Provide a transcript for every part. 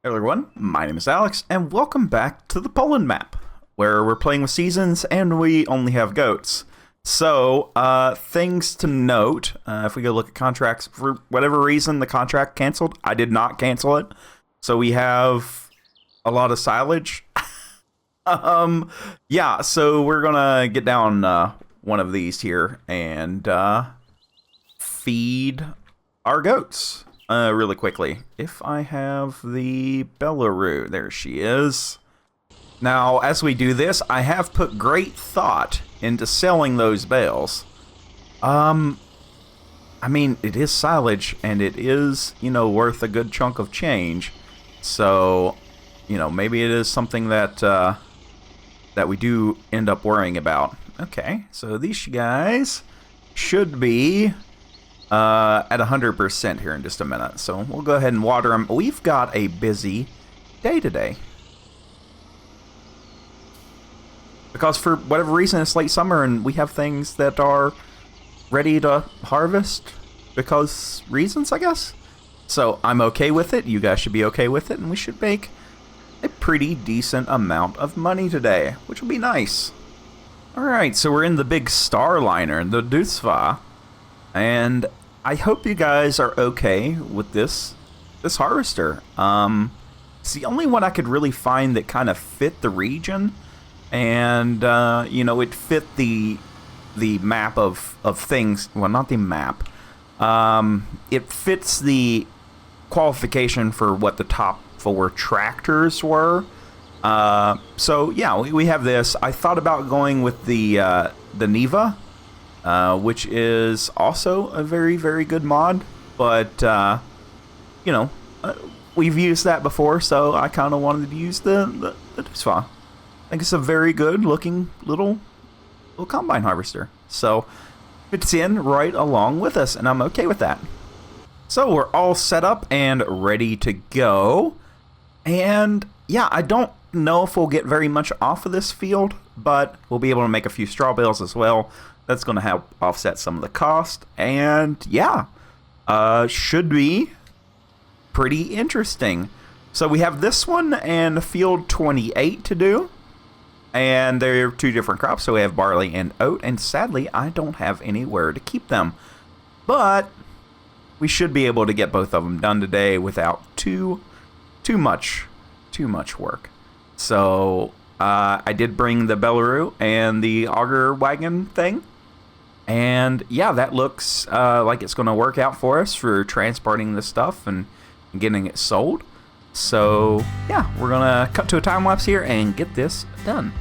Hello everyone, my name is Alex, and welcome back to the Poland map, where we're playing with seasons and we only have goats. So, things to note, if we go look at contracts, for whatever reason the contract canceled, I did not cancel it, so we have a lot of silage. Yeah, so we're gonna get down one of these here and feed our goats. Really quickly, if I have the Belarus, there she is. Now, as we do this, I have put great thought into selling those bales. I mean, it is silage, and it is, worth a good chunk of change. So, maybe it is something that, that we do end up worrying about. Okay, so these guys should be at 100% here in just a minute. So we'll go ahead and water them. We've got a busy day today, because for whatever reason it's late summer and we have things that are ready to harvest because reasons, I guess. So I'm okay with it. You guys should be okay with it, and we should make a pretty decent amount of money today, which will be nice. Alright, so we're in the big Starliner, the Dusva, and I hope you guys are okay with this harvester. It's the only one I could really find that kind of fit the region, and it fit the map of things. Well, not the map. It fits the qualification for what the top 4 tractors were. So yeah, we have this. I thought about going with the Neva. Which is also a very, very good mod, but, we've used that before, so I kind of wanted to use the Dusva. I think it's a very good looking little combine harvester, so fits in right along with us, and I'm okay with that. So we're all set up and ready to go, and yeah, I don't know if we'll get very much off of this field, but we'll be able to make a few straw bales as well. That's going to help offset some of the cost, and yeah, should be pretty interesting. So we have this one and field 28 to do, and they're 2 different crops, so we have barley and oat, and sadly I don't have anywhere to keep them, but we should be able to get both of them done today without too much work. So I did bring the Belarus and the auger wagon thing. And yeah, that looks like it's going to work out for us for transporting this stuff and getting it sold. So yeah, we're going to cut to a time lapse here and get this done.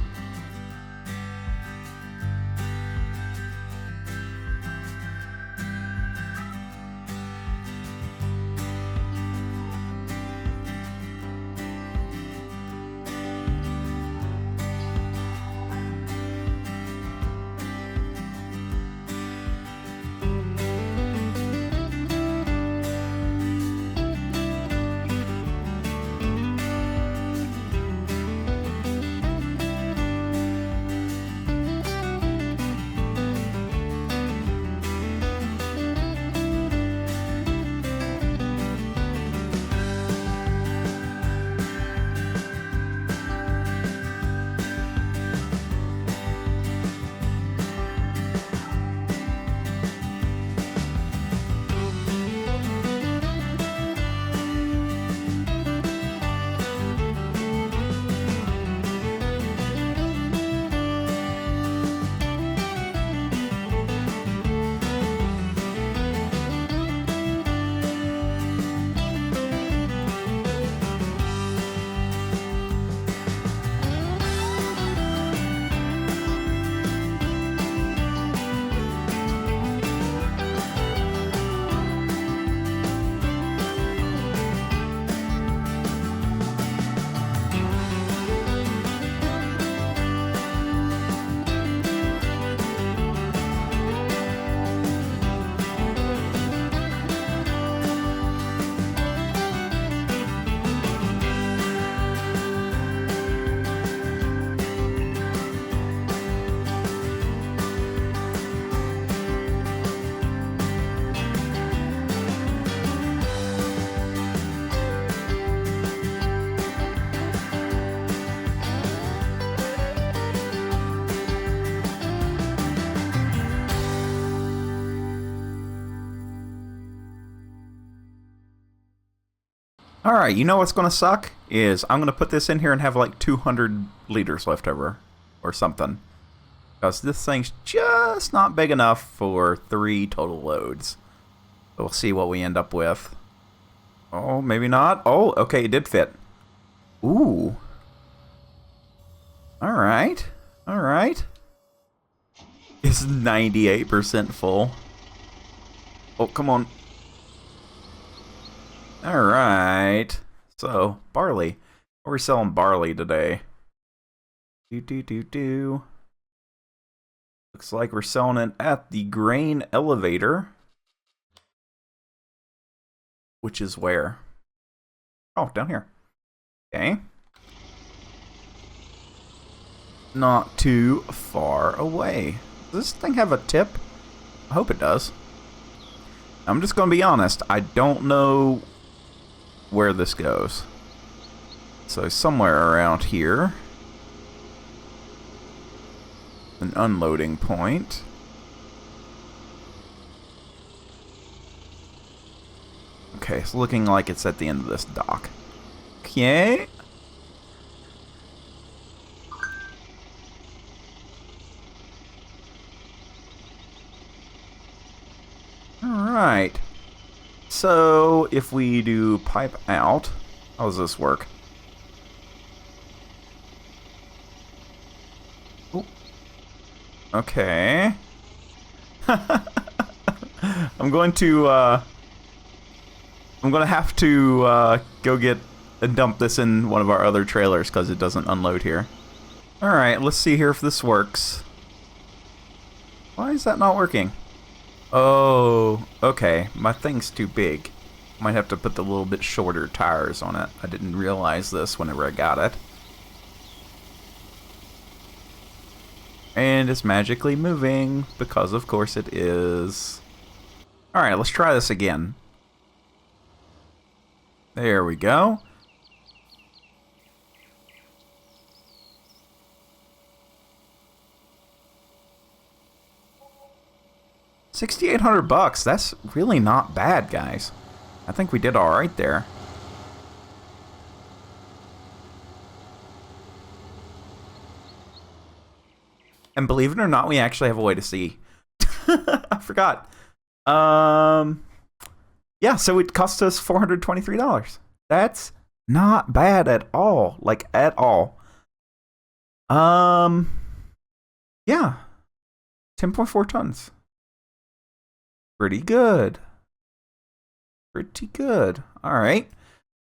All right, you know what's going to suck is I'm going to put this in here and have like 200 liters left over or something. Because this thing's just not big enough for 3 total loads. We'll see what we end up with. Oh, maybe not. Oh, okay, it did fit. Ooh. All right. All right. It's 98% full. Oh, come on. All right. So, barley. What are we selling barley today? Do. Looks like we're selling it at the grain elevator. Which is where? Oh, down here. Okay. Not too far away. Does this thing have a tip? I hope it does. I'm just going to be honest. I don't know where this goes. So somewhere around here. An unloading point. Okay, it's looking like it's at the end of this dock. Okay. Alright. So, if we do pipe out, how does this work? Ooh. Okay. I'm going to have to go get and dump this in one of our other trailers because it doesn't unload here. Alright, let's see here if this works. Why is that not working? Oh, okay. My thing's too big. Might have to put the little bit shorter tires on it. I didn't realize this whenever I got it. And it's magically moving because of course it is. Alright, let's try this again. There we go. $6,800. That's really not bad, guys. I think we did all right there. And believe it or not, we actually have a way to see. I forgot. Yeah, so it cost us $423. That's not bad at all. Like, at all. Yeah. 10.4 tons. Pretty good. Pretty good. Alright.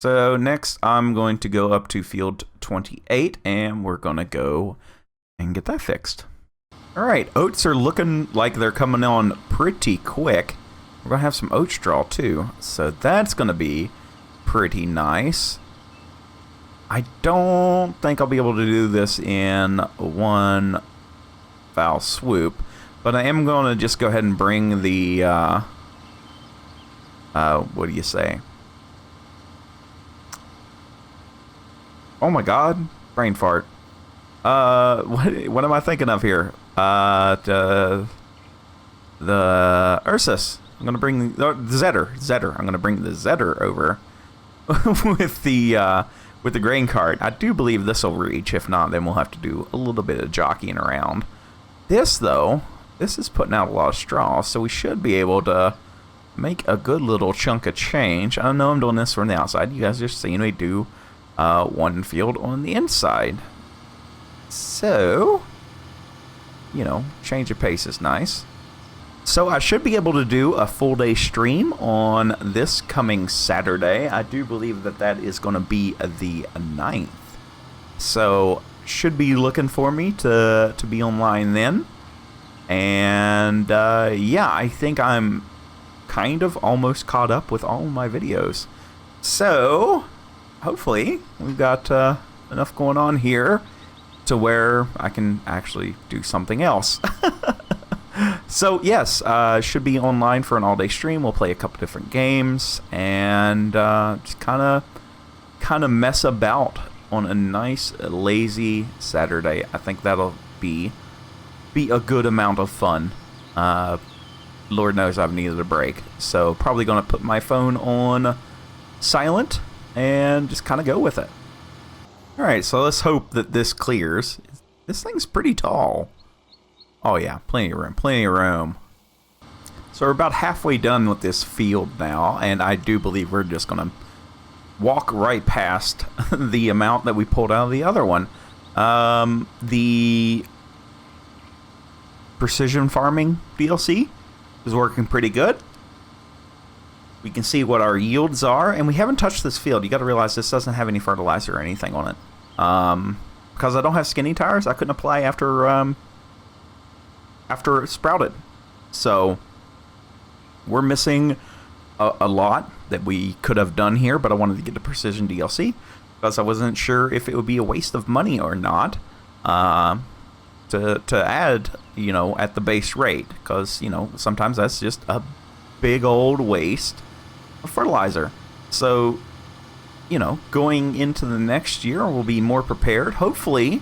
So next I'm going to go up to field 28 and we're going to go and get that fixed. Alright, oats are looking like they're coming on pretty quick. We're going to have some oat straw too. So that's going to be pretty nice. I don't think I'll be able to do this in one foul swoop. But I am going to just go ahead and bring the, what do you say? Oh my god, brain fart. What am I thinking of here? The Ursus. I'm going to bring the Zetter. I'm going to bring the Zetter over with the grain cart. I do believe this will reach. If not, then we'll have to do a little bit of jockeying around. This, though... This is putting out a lot of straw, so we should be able to make a good little chunk of change. I know I'm doing this from the outside. You guys just seen me do one field on the inside. So, you know, change of pace is nice. So I should be able to do a full day stream on this coming Saturday. I do believe that that is going to be the 9th. So, should be looking for me to be online then. And, yeah, I think I'm kind of almost caught up with all of my videos. So, hopefully, we've got enough going on here to where I can actually do something else. So, yes, should be online for an all-day stream. We'll play a couple different games and just kind of mess about on a nice, lazy Saturday. I think that'll be a good amount of fun. Lord knows I've needed a break. So probably going to put my phone on silent and just kind of go with it. All right, so let's hope that this clears. This thing's pretty tall. Oh yeah, plenty of room, plenty of room. So we're about halfway done with this field now, and I do believe we're just going to walk right past the amount that we pulled out of the other one. The precision farming DLC is working pretty good. We can see what our yields are, and we haven't touched this field. You got to realize this doesn't have any fertilizer or anything on it. Because I don't have skinny tires, I couldn't apply after it sprouted. So we're missing a lot that we could have done here, but I wanted to get the precision DLC because I wasn't sure if it would be a waste of money or not to add, you know, at the base rate, because, you know, sometimes that's just a big old waste of fertilizer. So, you know, going into the next year, we'll be more prepared. Hopefully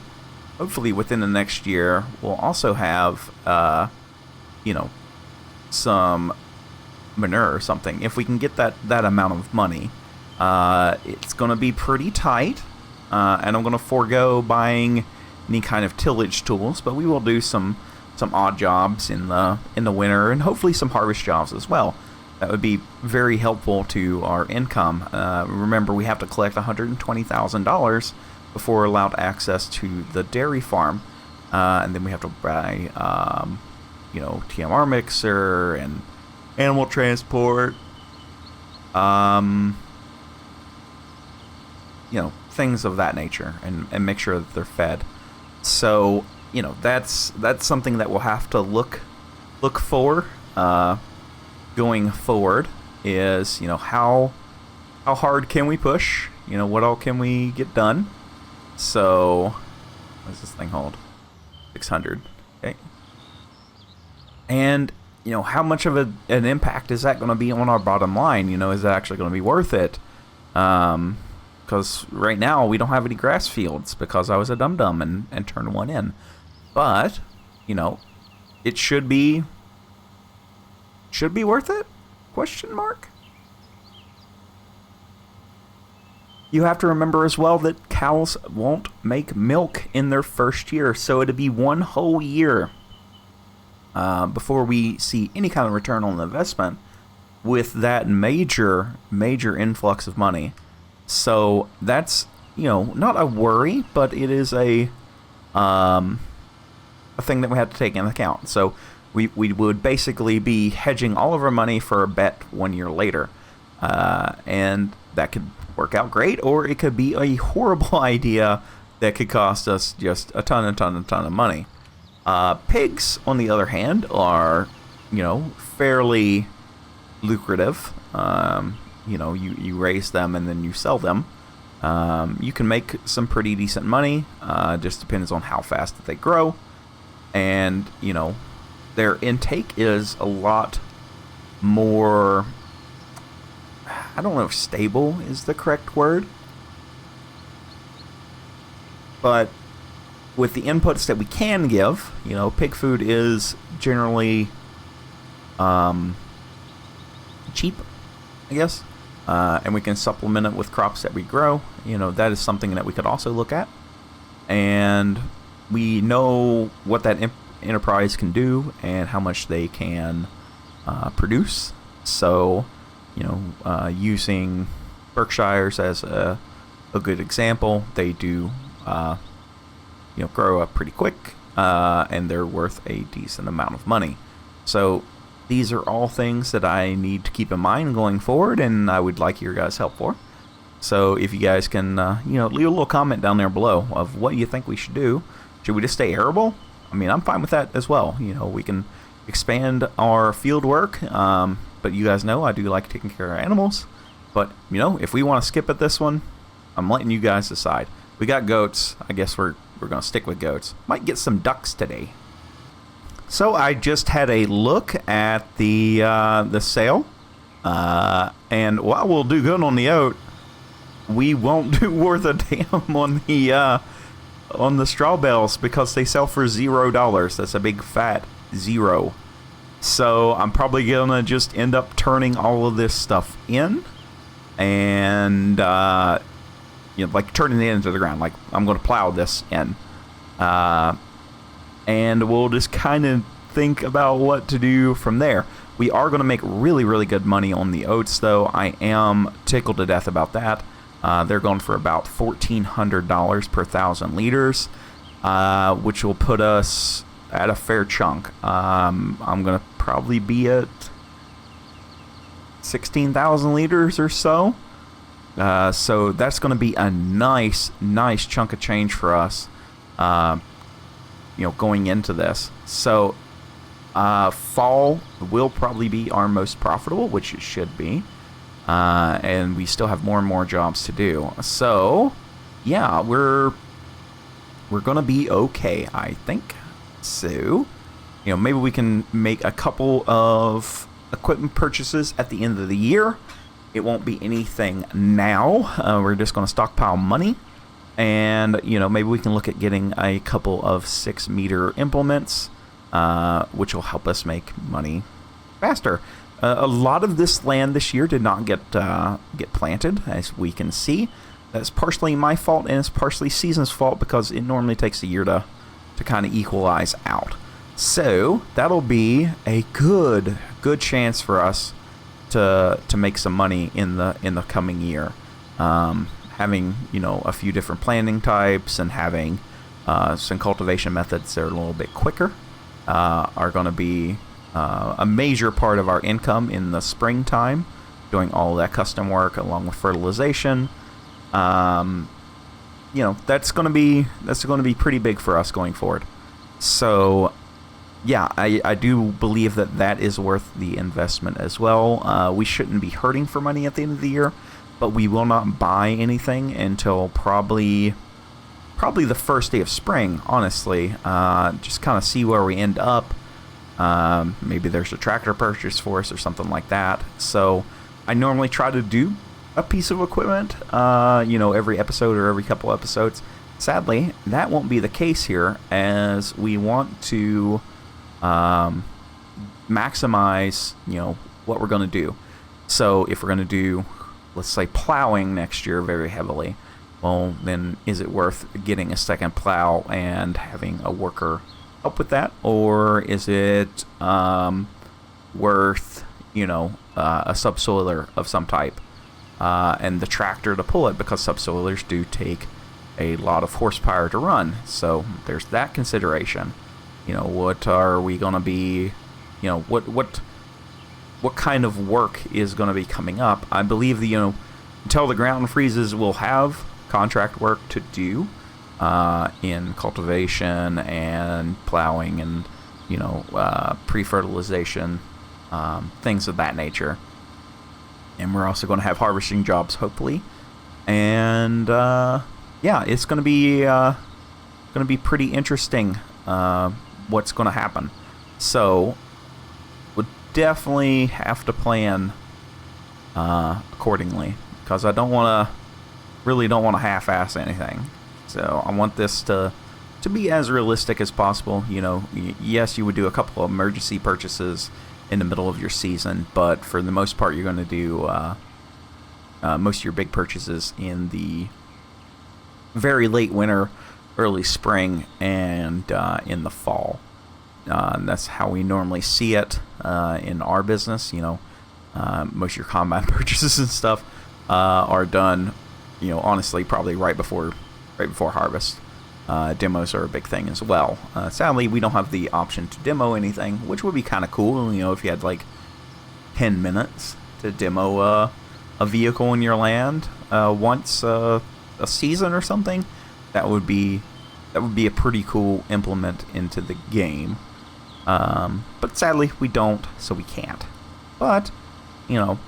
within the next year, we'll also have, you know, some manure or something. If we can get that amount of money, it's going to be pretty tight, and I'm going to forego buying any kind of tillage tools, but we will do some odd jobs in the winter, and hopefully some harvest jobs as well. That would be very helpful to our income. Remember, we have to collect $120,000 before we're allowed access to the dairy farm, and then we have to buy, you know, TMR mixer and animal transport, you know, things of that nature, and make sure that they're fed. So, you know, that's something that we'll have to look for going forward, is, you know, how hard can we push? You know, what all can we get done? So, what does this thing hold? 600. Okay. And, you know, how much of an impact is that going to be on our bottom line? You know, is that actually going to be worth it? Because right now we don't have any grass fields because I was a dum-dum and turned one in. But, you know, it should be worth it? Question mark? You have to remember as well that cows won't make milk in their first year, so it'd be one whole year before we see any kind of return on the investment with that major influx of money. So that's, you know, not a worry, but it is a thing that we have to take into account. So we would basically be hedging all of our money for a bet 1 year later, and that could work out great, or it could be a horrible idea that could cost us just a ton of money. Pigs, on the other hand, are, you know, fairly lucrative. You know, you raise them and then you sell them. You can make some pretty decent money. Just depends on how fast that they grow, and, you know, their intake is a lot more, I don't know if stable is the correct word, but with the inputs that we can give, you know, pig food is generally cheap, I guess, and we can supplement it with crops that we grow. You know, that is something that we could also look at, and we know what that enterprise can do and how much they can produce. So, you know, using Berkshires as a good example, they do, you know, grow up pretty quick, and they're worth a decent amount of money. So these are all things that I need to keep in mind going forward, and I would like your guys' help for. So if you guys can, you know, leave a little comment down there below of what you think we should do. Should we just stay arable? I mean, I'm fine with that as well. You know, we can expand our field work, but you guys know I do like taking care of animals. But, you know, if we want to skip at this one, I'm letting you guys decide. We got goats. I guess we're going to stick with goats. Might get some ducks today. So I just had a look at the sale, and while we'll do good on the oat, we won't do worth a damn on the straw bales because they sell for $0. That's a big fat 0. So I'm probably gonna just end up turning all of this stuff in and like turning it into the ground. Like, I'm going to plow this in, and we'll just kind of think about what to do from there. We are going to make really, really good money on the oats, though. I am tickled to death about that. They're going for about $1,400 per 1,000 liters, which will put us at a fair chunk. I'm going to probably be at 16,000 liters or so. So that's going to be a nice chunk of change for us, going into this. So fall will probably be our most profitable, which it should be. And we still have more and more jobs to do. So, yeah, we're going to be okay, I think. So, maybe we can make a couple of equipment purchases at the end of the year. It won't be anything now. We're just going to stockpile money. And, maybe we can look at getting a couple of 6-meter implements, which will help us make money faster. A lot of this land this year did not get planted, as we can see. That's partially my fault, and it's partially Season's fault, because it normally takes a year to kind of equalize out. So that'll be a good chance for us to make some money in the coming year. Having a few different planting types and having some cultivation methods that are a little bit quicker are going to be a major part of our income in the springtime, doing all that custom work along with fertilization. That's going to be pretty big for us going forward. So, yeah, I do believe that is worth the investment as well. We shouldn't be hurting for money at the end of the year, but we will not buy anything until probably the first day of spring, honestly. Just kind of see where we end up. Maybe there's a tractor purchase for us or something like that. So I normally try to do a piece of equipment, every episode or every couple episodes. Sadly, that won't be the case here, as we want to maximize, what we're going to do. So if we're going to do, let's say, plowing next year very heavily, well, then is it worth getting a second plow and having a worker help with that, or is it worth a subsoiler of some type and the tractor to pull it, because subsoilers do take a lot of horsepower to run? So there's that consideration. What are we going to be, what kind of work is going to be coming up? I believe until the ground freezes, we'll have contract work to do in cultivation and plowing and pre-fertilization, things of that nature. And we're also going to have harvesting jobs, hopefully. And it's going to be pretty interesting what's going to happen. So we'll definitely have to plan accordingly, because I really don't want to half-ass anything. So I want this to be as realistic as possible. Yes, you would do a couple of emergency purchases in the middle of your season, but for the most part, you're going to do most of your big purchases in the very late winter, early spring, and in the fall. That's how we normally see it in our business. Most of your combine purchases and stuff are done, honestly, probably right before harvest. Demos are a big thing as well. Sadly, we don't have the option to demo anything, which would be kind of cool. If you had like 10 minutes to demo a vehicle in your land once a season or something, that would be a pretty cool implement into the game. But sadly, we don't, so we can't. But we'll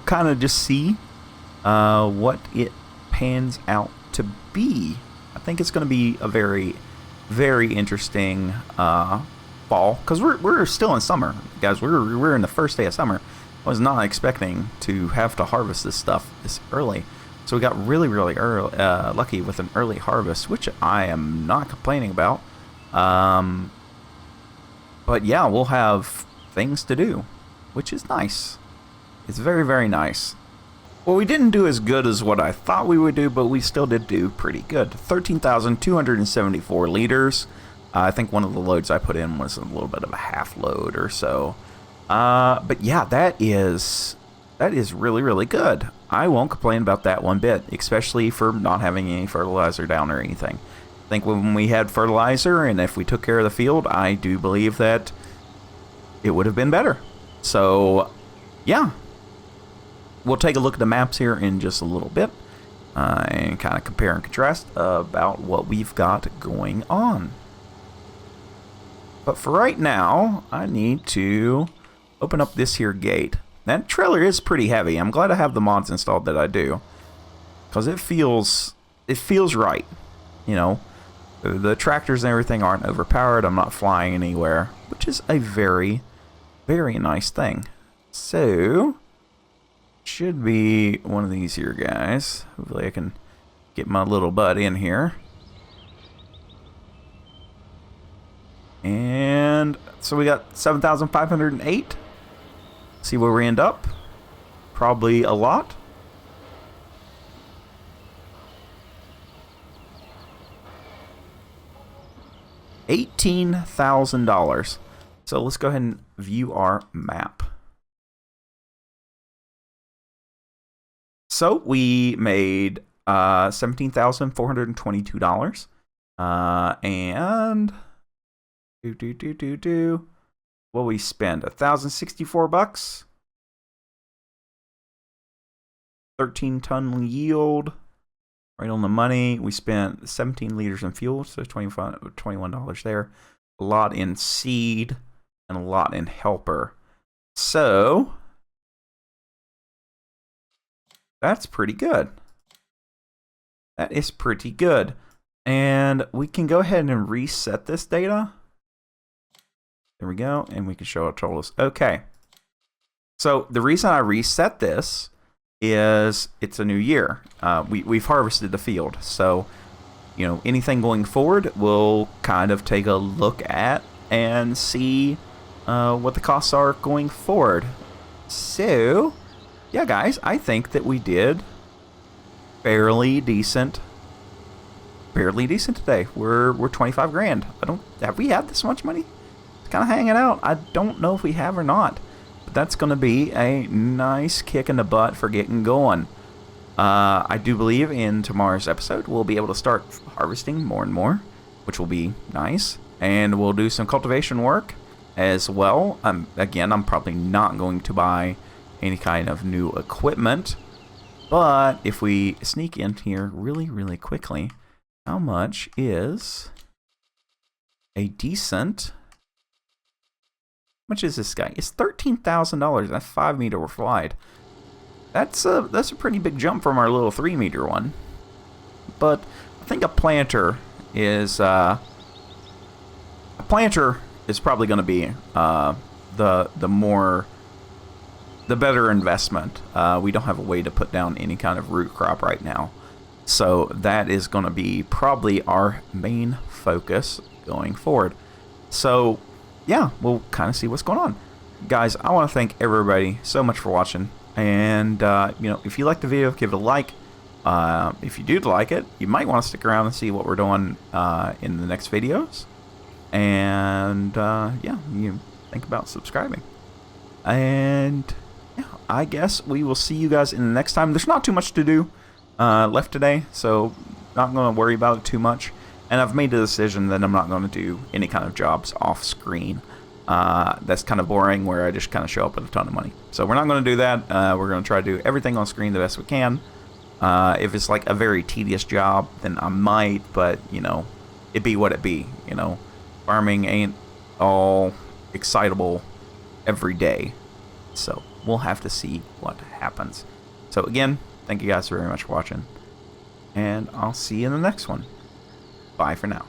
kind of just see what it pans out to be. I think it's going to be a very, very interesting fall, because we're still in summer, guys. We're in the first day of summer. I was not expecting to have to harvest this stuff this early, so we got really, really lucky with an early harvest, which I am not complaining about. But yeah, we'll have things to do, which is nice. It's very, very nice. Well, we didn't do as good as what I thought we would do, but we still did do pretty good. 13,274 liters. I think one of the loads I put in was a little bit of a half load or so. But yeah, that is really, really good. I won't complain about that one bit, especially for not having any fertilizer down or anything. I think when we had fertilizer and if we took care of the field, I do believe that it would have been better. So, yeah. We'll take a look at the maps here in just a little bit and kind of compare and contrast about what we've got going on. But for right now, I need to open up this here gate. That trailer is pretty heavy. I'm glad I have the mods installed that I do, because it feels right. You know, the tractors and everything aren't overpowered. I'm not flying anywhere, which is a very, very nice thing. So, should be one of these here guys. Hopefully I can get my little butt in here. And so we got 7,508. See where we end up. Probably a lot. $18,000. So let's go ahead and view our map. So we made $17,422. And what we spend? $1,064. 13-ton yield. Right on the money. We spent 17 liters in fuel, so $21 there. A lot in seed and a lot in helper. So that's pretty good. That is pretty good. And we can go ahead and reset this data. There we go. And we can show our totals. Okay. So the reason I reset this is it's a new year. We've harvested the field. So, you know, anything going forward, we'll kind of take a look at and see what the costs are going forward. So, yeah, guys, I think that we did fairly decent today. We're 25 grand. Have we had this much money? It's kind of hanging out. I don't know if we have or not. But that's going to be a nice kick in the butt for getting going. I do believe in tomorrow's episode we'll be able to start harvesting more and more, which will be nice. And we'll do some cultivation work as well. Again, I'm probably not going to buy any kind of new equipment, but if we sneak in here really, really quickly, how much is a decent? How much is this guy? It's $13,000. That's 5 meter wide. That's a pretty big jump from our little 3 meter one. But I think a planter is probably going to be the better investment. We don't have a way to put down any kind of root crop right now. So that is going to be probably our main focus going forward. So yeah, we'll kind of see what's going on. Guys, I want to thank everybody so much for watching. And, you know, if you like the video, give it a like. If you do like it, you might want to stick around and see what we're doing in the next videos. And, yeah, you think about subscribing. And yeah, I guess we will see you guys in the next time. There's not too much to do left today, so not going to worry about it too much. And I've made the decision that I'm not going to do any kind of jobs off screen. That's kind of boring, where I just kind of show up with a ton of money. So we're not going to do that. We're going to try to do everything on screen the best we can. If it's like a very tedious job, then I might, but, you know, it be what it be. You know, farming ain't all excitable every day. So we'll have to see what happens. So again, thank you guys very much for watching, and I'll see you in the next one. Bye for now.